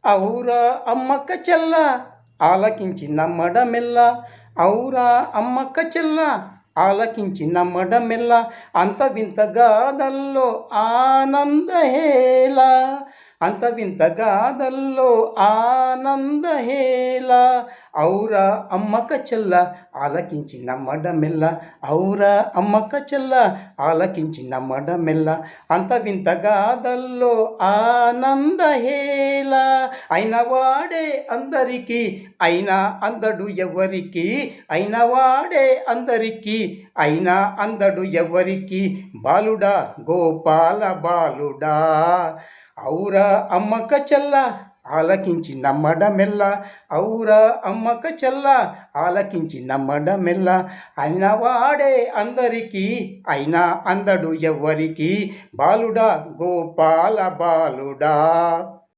ఔరా అమ్మక్క చెల్ల ఆలకించి నమ్మడమెల్ల. ఔరా అమ్మక్క చెల్ల ఆలకించి నమ్మడమెల్ల. అంత వింత గాథల్లో ఆనందహేళ. అంత వింత గాథల్లో ఆనందహేళ. ఔరా అమ్మక్క చెల్ల ఆలకించి నమ్మడమెల్ల. ఔరా అమ్మక్క చెల్ల ఆలకించి నమ్మడమెల్ల. అంత వింత గాథల్లో ఆనందహేళ. అయిన వాడే అందరికీ అయినా అందడు ఎవరికి. అయిన వాడే అందరికీ అయినా అందడు ఎవరికి. బాలుడా గోపాల బాలుడా. ఔరా అమ్మక్క చెల్ల ఆలకించి నమ్మడమెల్ల. ఔరా అమ్మక్క చెల్ల ఆలకించి నమ్మడమెల్ల. అయిన వాడే అందరికీ అయినా అందడు ఎవరికి. బాలుడా గోపాల బాలుడా.